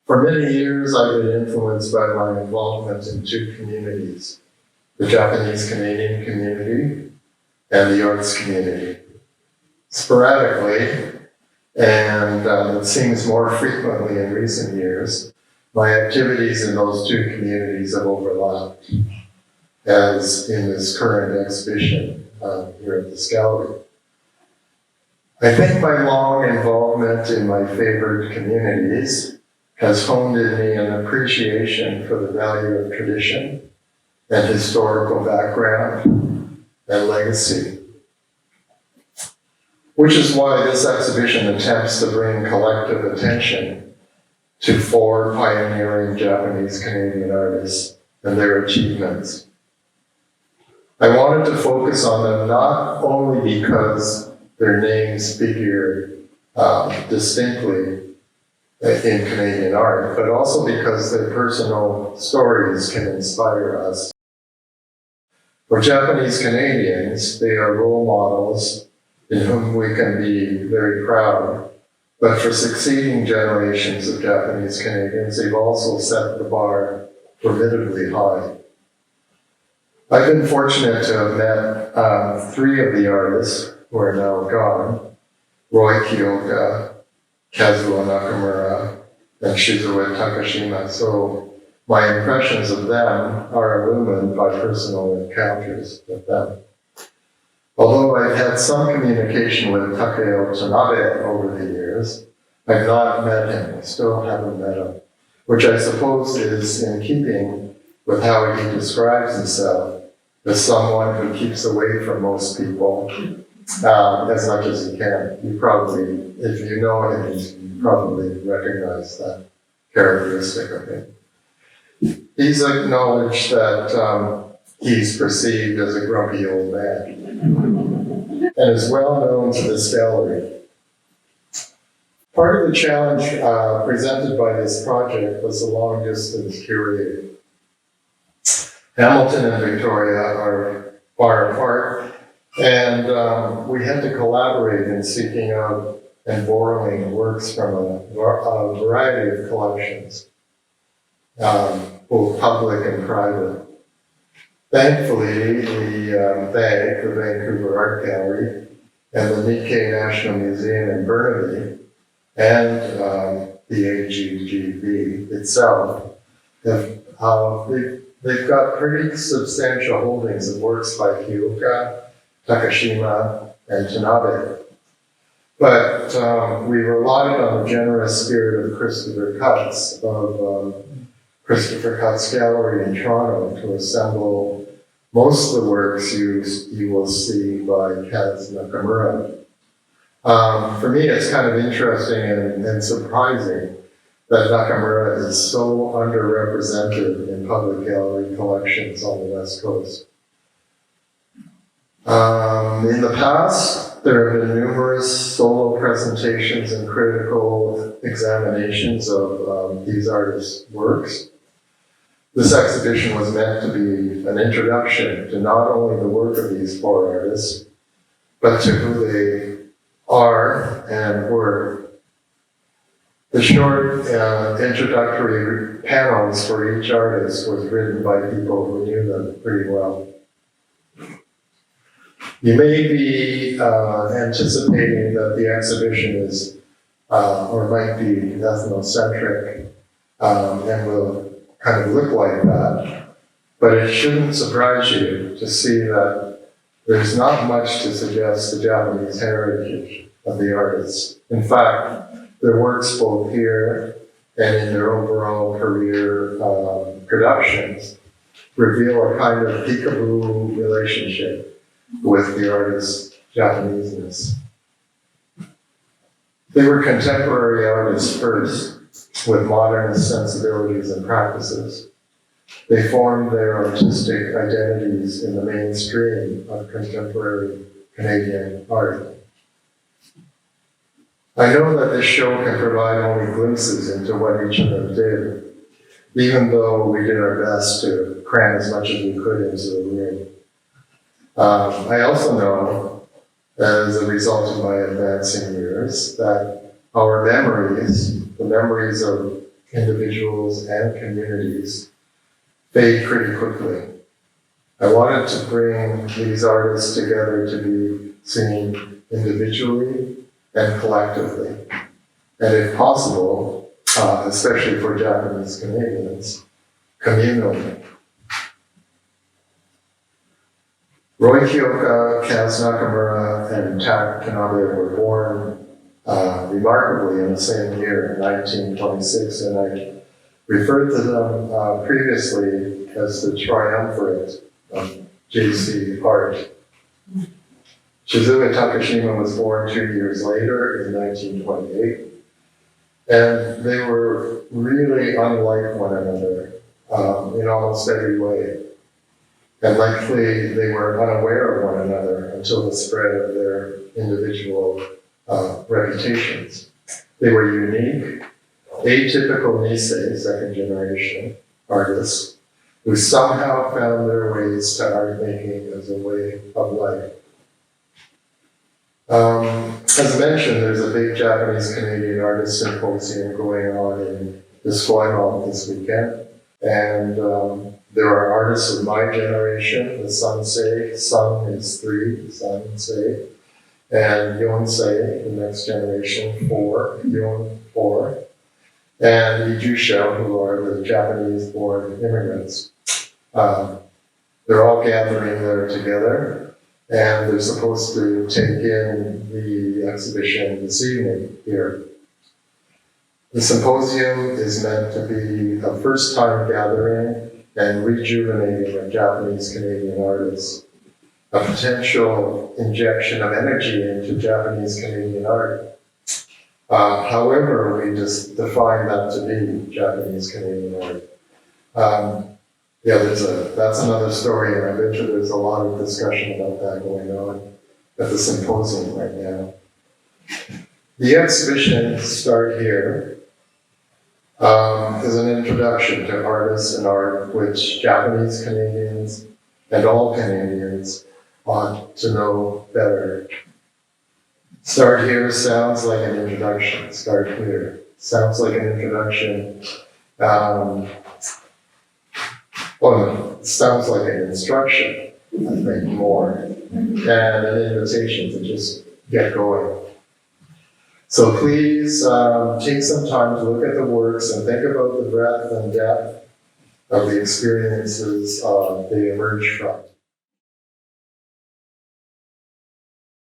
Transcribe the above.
For many years, I've been influenced by my involvement in two communities, the Japanese Canadian community and the arts community. Sporadically, and it seems more frequently in recent years, my activities in those two communities have overlapped, as in this current exhibition here at this gallery. I think my long involvement in my favored communities has honed in me an appreciation for the value of tradition and historical background and legacy, which is why this exhibition attempts to bring collective attention to 4 pioneering Japanese Canadian artists and their achievements. I wanted to focus on them not only because their names figure distinctly in Canadian art, but also because their personal stories can inspire us. For Japanese Canadians, they are role models in whom we can be very proud. But for succeeding generations of Japanese Canadians, they've also set the bar formidably high. I've been fortunate to have met 3 of the artists who are now gone: Roy Kiyooka, Kazuo Nakamura, and Shizuo Takashima. So my impressions of them are illumined by personal encounters with them. Although I've had some communication with Takeo Tanabe over the years, I've not met him. I still haven't met him, which I suppose is in keeping with how he describes himself as someone who keeps away from most people as much as he can. You probably, if you know him, you probably recognize that characteristic of him. He's acknowledged that he's perceived as a grumpy old man and is well known to this gallery. Part of the challenge presented by this project was the long-distance curator. Hamilton and Victoria are far apart, and we had to collaborate in seeking out and borrowing works from a variety of collections, both public and private. Thankfully, the Vancouver Art Gallery, and the Nikkei National Museum in Burnaby, and the AGGV itself, they've got pretty substantial holdings of works by Kiyooka, Takashima, and Tanabe. But we relied on the generous spirit of Christopher Cutts of Christopher Cutts Gallery in Toronto to assemble most of the works you will see by Kaz Nakamura. For me, it's kind of interesting and surprising that Nakamura is so underrepresented in public gallery collections on the West Coast. In the past, there have been numerous solo presentations and critical examinations of these artists' works. This exhibition was meant to be an introduction to not only the work of these 4 artists, but to who they are and were. The short introductory panels for each artist was written by people who knew them pretty well. You may be anticipating that the exhibition is, or might be, ethnocentric, and will kind of look like that, but it shouldn't surprise you to see that there's not much to suggest the Japanese heritage of the artists. In fact, their works both here and in their overall career productions reveal a kind of peekaboo relationship with the artist's Japaneseness. They were contemporary artists first, with modernist sensibilities and practices. They formed their artistic identities in the mainstream of contemporary Canadian art. I know that this show can provide only glimpses into what each of them did, even though we did our best to cram as much as we could into the room. I also know, as a result of my advancing years, that our memories, the memories of individuals and communities fade pretty quickly. I wanted to bring these artists together to be seen individually and collectively, and if possible, especially for Japanese Canadians, communally. Roy Kiyooka, Kaz Nakamura, and Takata were born remarkably in the same year, 1926, and I referred to them previously as the triumvirate of JC art. Shizuka Takashima was born 2 years later in 1928, and they were really unlike one another in almost every way. And likely they were unaware of one another until the spread of their individual reputations. They were unique, atypical Nisei, second generation artists, who somehow found their ways to art making as a way of life. As mentioned, there's a big Japanese Canadian artist symposium going on in Esquimalt this weekend. And there are artists of my generation, the Sansei, Sun is 3, Sansei, and Yonsei, the next generation, 4, Yon 4, and Ijusha, who are the Japanese-born immigrants. They're all gathering there together, and they're supposed to take in the exhibition this evening here. The symposium is meant to be a first-time gathering and rejuvenating of Japanese Canadian artists, a potential injection of energy into Japanese Canadian art. However, we just define that to be Japanese Canadian art. That's another story, and I bet you there's a lot of discussion about that going on at the symposium right now. The exhibition start here is an introduction to artists and art, which Japanese Canadians and all Canadians ought to know better. Start here sounds like an introduction. Start here sounds like an introduction. It sounds like an instruction, I think, more, and an invitation to just get going. So please take some time to look at the works and think about the breadth and depth of the experiences they emerge from.